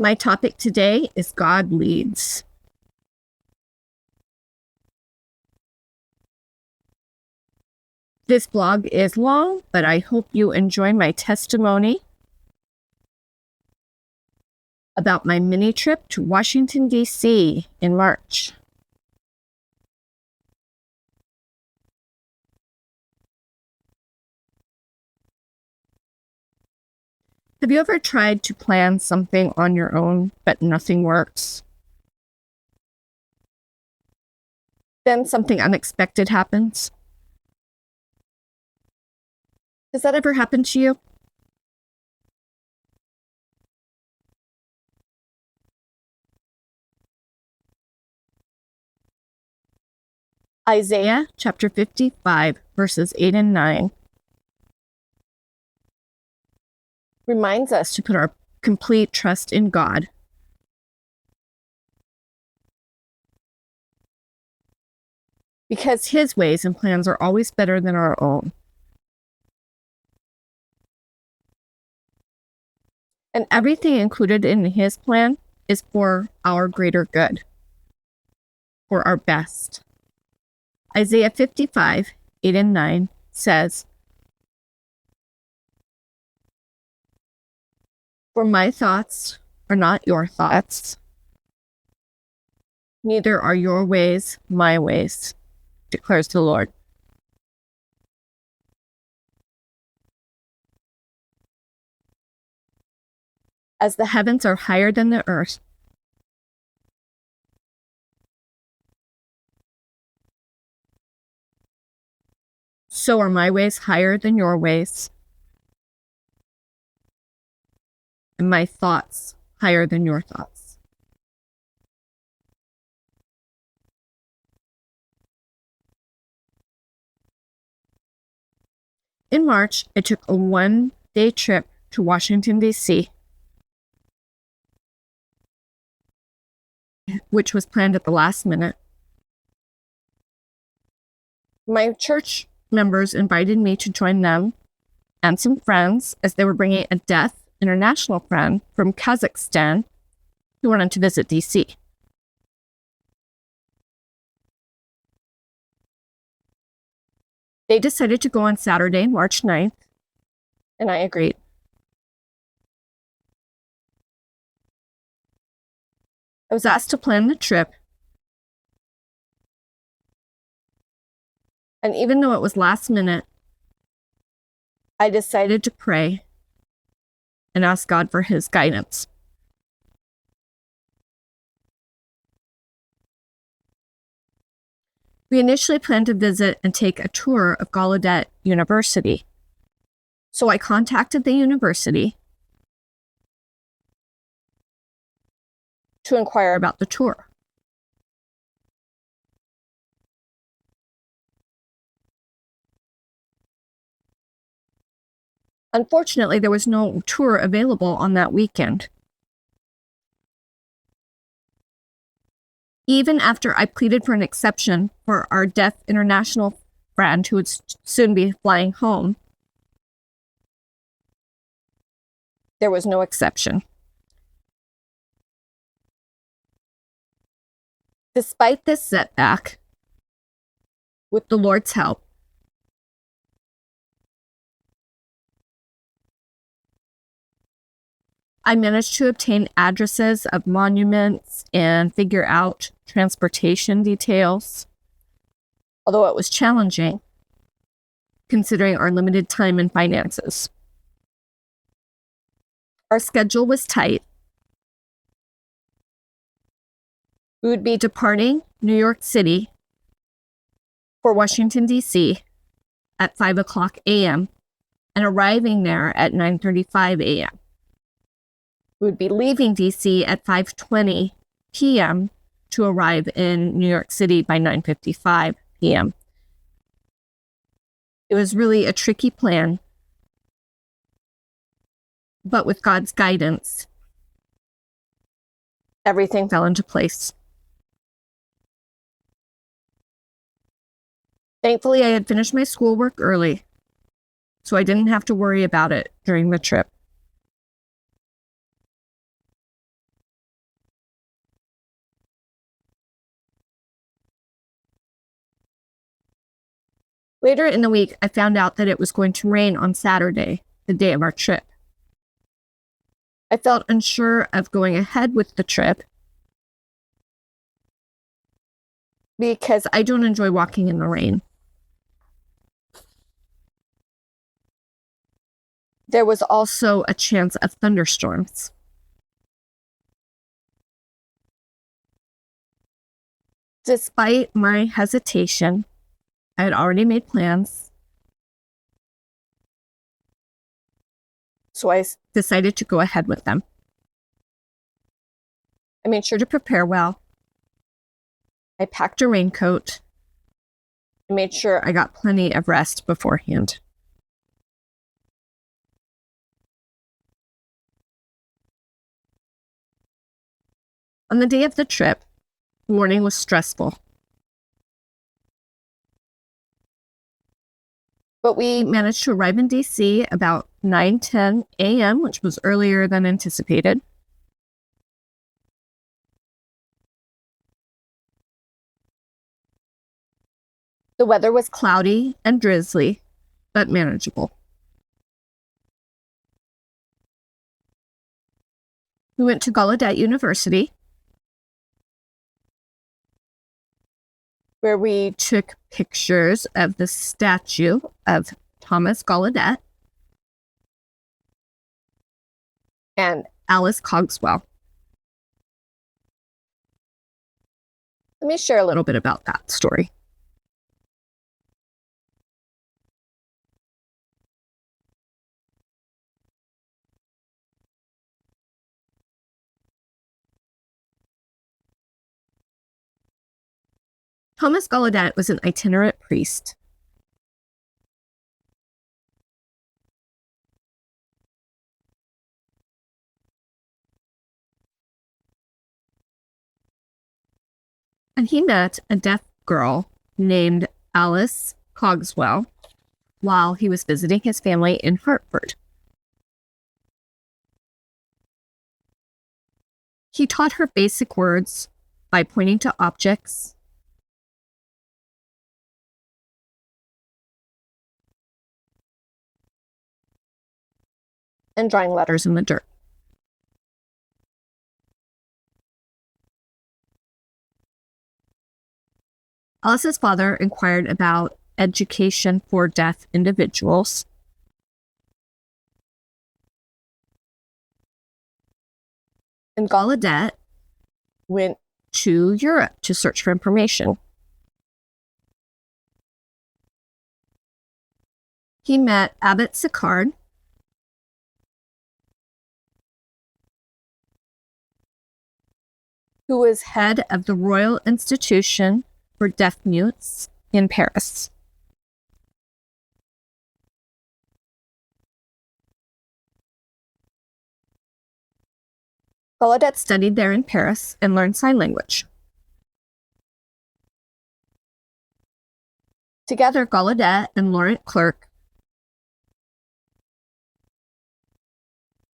My topic today is God leads. This blog is long, but I hope you enjoy my testimony about my mini trip to Washington, D.C. in March. Have you ever tried to plan something on your own, but nothing works? Then something unexpected happens? Has that ever happened to you? Isaiah chapter 55, verses 8 and 9 reminds us to put our complete trust in God. Because His ways and plans are always better than our own. And everything included in His plan is for our greater good, for our best. Isaiah 55, 8 and 9 says, "For my thoughts are not your thoughts, neither are your ways my ways, declares the Lord." As the heavens are higher than the earth, so are my ways higher than your ways, and my thoughts higher than your thoughts. In March, I took a one-day trip to Washington, D.C., which was planned at the last minute. My church members invited me to join them and some friends as they were bringing a deaf international friend from Kazakhstan who wanted to visit D.C. They decided to go on Saturday, March 9th, and I agreed. I was asked to plan the trip, and even though it was last minute, I decided to pray and ask God for His guidance. We initially planned to visit and take a tour of Gallaudet University. So I contacted the university to inquire about the tour. Unfortunately, there was no tour available on that weekend. Even after I pleaded for an exception for our deaf international friend who would soon be flying home, there was no exception. Despite this setback, with the Lord's help, I managed to obtain addresses of monuments and figure out transportation details, although it was challenging considering our limited time and finances. Our schedule was tight. We would be departing New York City for Washington, D.C. at 5 o'clock a.m. and arriving there at 9:35 a.m. We would be leaving D.C. at 5:20 p.m. to arrive in New York City by 9:55 p.m. It was really a tricky plan, but with God's guidance, everything fell into place. Thankfully, I had finished my schoolwork early, so I didn't have to worry about it during the trip. Later in the week, I found out that it was going to rain on Saturday, the day of our trip. I felt unsure of going ahead with the trip because I don't enjoy walking in the rain. There was also a chance of thunderstorms. Despite my hesitation, I had already made plans. So I decided to go ahead with them. I made sure to prepare well. I packed a raincoat. I made sure I got plenty of rest beforehand. On the day of the trip, the morning was stressful. But we managed to arrive in DC about 9:10 a.m., which was earlier than anticipated. The weather was cloudy and drizzly, but manageable. We went to Gallaudet University, where we took pictures of the statue of Thomas Gallaudet and Alice Cogswell. Let me share a little bit about that story. Thomas Gallaudet was an itinerant priest. And he met a deaf girl named Alice Cogswell while he was visiting his family in Hartford. He taught her basic words by pointing to objects, and drawing letters in the dirt. Alice's father inquired about education for deaf individuals. And Gallaudet went to Europe to search for information. He met Abbot Sicard, who was head of the Royal Institution for Deaf Mutes in Paris. Gallaudet studied there in Paris and learned sign language. Together, Gallaudet and Laurent Clerc,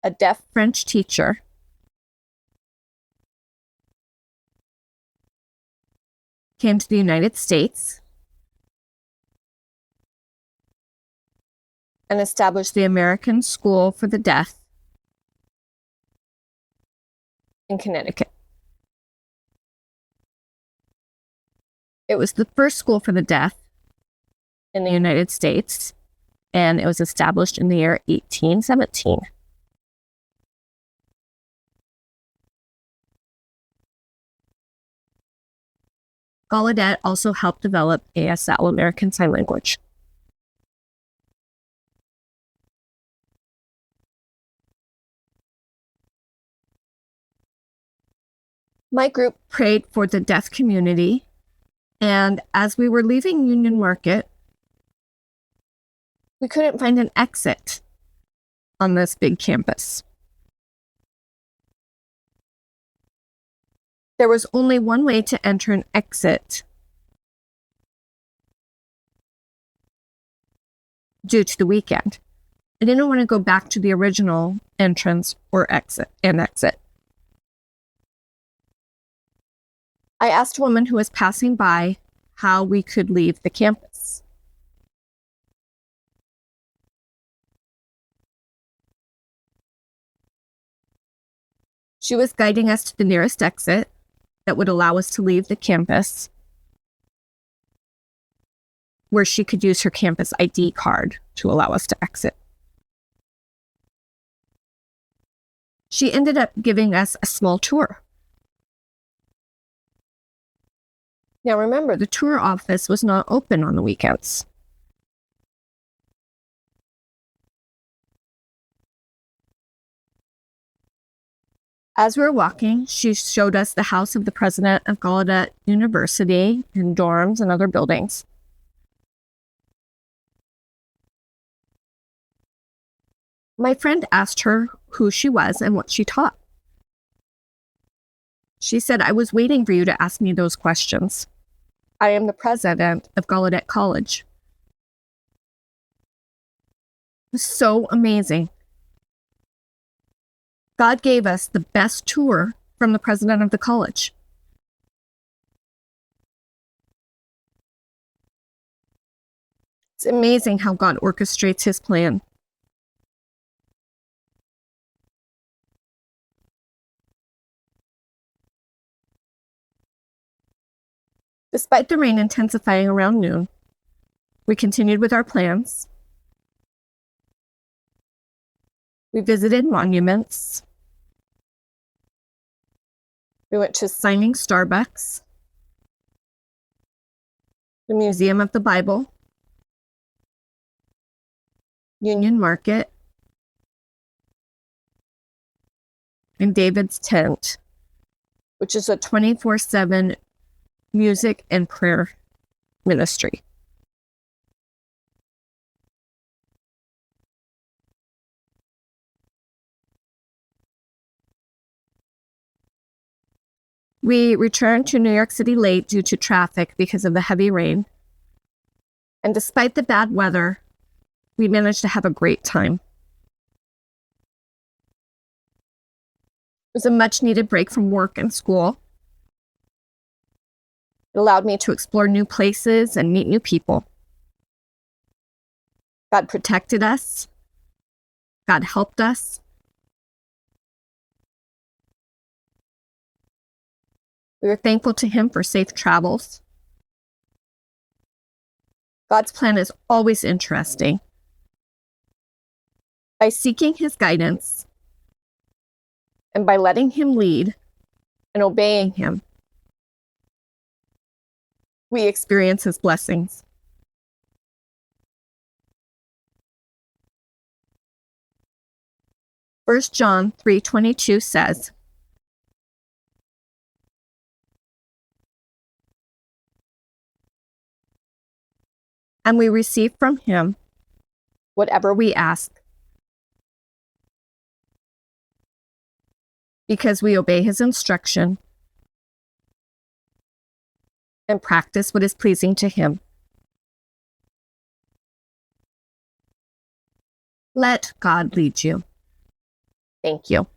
a deaf French teacher, came to the United States and established the American School for the Deaf in Connecticut. It was the first school for the deaf in the United States, and it was established in the year 1817. Gallaudet also helped develop ASL, American Sign Language. My group prayed for the deaf community, and as we were leaving Union Market, we couldn't find an exit on this big campus. There was only one way to enter and exit due to the weekend. I didn't want to go back to the original entrance or exit. I asked a woman who was passing by how we could leave the campus. She was guiding us to the nearest exit that would allow us to leave the campus, where she could use her campus ID card to allow us to exit. She ended up giving us a small tour. Now remember, the tour office was not open on the weekends. As we were walking, she showed us the house of the president of Gallaudet University and dorms and other buildings. My friend asked her who she was and what she taught. She said, "I was waiting for you to ask me those questions. I am the president of Gallaudet College." It was so amazing. God gave us the best tour from the president of the college. It's amazing how God orchestrates his plan. Despite the rain intensifying around noon, we continued with our plans. We visited monuments. We went to Signing Starbucks, the Museum of the Bible, Union Market, and David's Tent, which is a 24/7 music and prayer ministry. We returned to New York City late due to traffic because of the heavy rain. And despite the bad weather, we managed to have a great time. It was a much-needed break from work and school. It allowed me to explore new places and meet new people. God protected us. God helped us. We were thankful to him for safe travels. God's plan is always interesting. By seeking his guidance and by letting him lead and obeying him, we experience his blessings. First John 3:22 says, "And we receive from him whatever we ask, because we obey his instruction and practice what is pleasing to him." Let God lead you. Thank you.